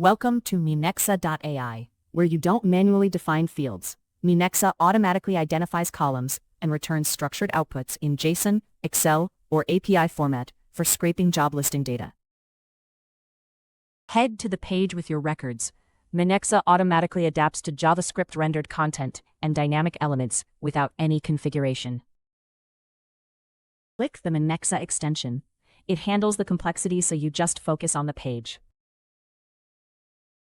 Welcome to Minexa.ai, where you don't manually define fields. Minexa automatically identifies columns and returns structured outputs in JSON, Excel, or API format for scraping job listing data. Head to the page with your records. Minexa automatically adapts to JavaScript rendered content and dynamic elements without any configuration. Click the Minexa extension. It handles the complexity so you just focus on the page.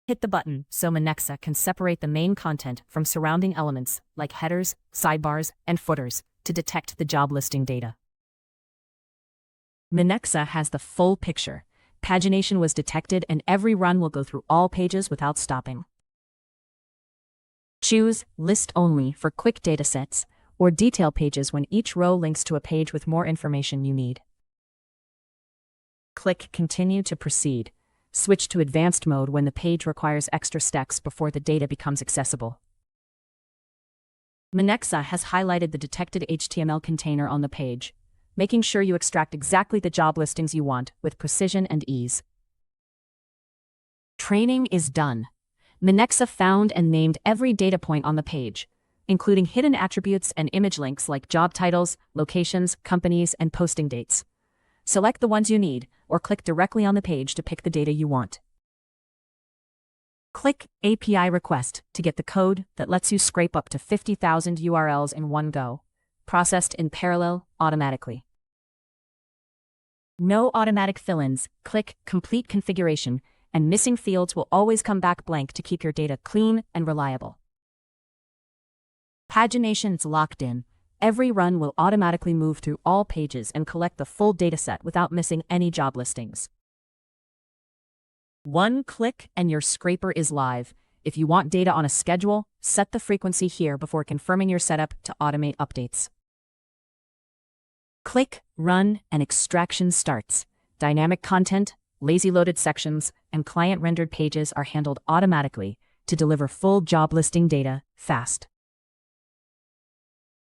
Hit the button so Minexa can separate the main content from surrounding elements like headers, sidebars, and footers to detect the job listing data. Minexa has the full picture. Pagination was detected and every run will go through all pages without stopping. Choose List Only for quick datasets or detail pages when each row links to a page with more information you need. Click Continue to proceed. Switch to advanced mode when the page requires extra steps before the data becomes accessible. Minexa has highlighted the detected HTML container on the page, making sure you extract exactly the job listings you want with precision and ease. Training is done. Minexa found and named every data point on the page, including hidden attributes and image links like job titles, locations, companies, and posting dates. Select the ones you need, or click directly on the page to pick the data you want. Click API Request to get the code that lets you scrape up to 50,000 URLs in one go, processed in parallel automatically. No automatic fill-ins. Click Complete Configuration, and missing fields will always come back blank to keep your data clean and reliable. Pagination's locked in. Every run will automatically move through all pages and collect the full dataset without missing any job listings. One click and your scraper is live. If you want data on a schedule, set the frequency here before confirming your setup to automate updates. Click Run and extraction starts. Dynamic content, lazy loaded sections, and client-rendered pages are handled automatically to deliver full job listing data fast.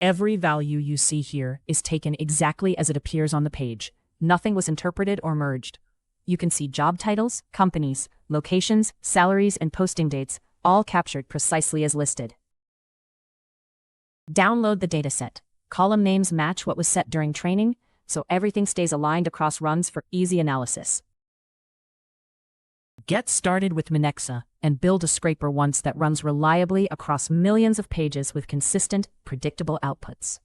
Every value you see here is taken exactly as it appears on the page. Nothing was interpreted or merged. You can see job titles, companies, locations, salaries, and posting dates, all captured precisely as listed. Download the dataset. Column names match what was set during training, so everything stays aligned across runs for easy analysis. Get started with Minexa and build a scraper once that runs reliably across millions of pages with consistent, predictable outputs.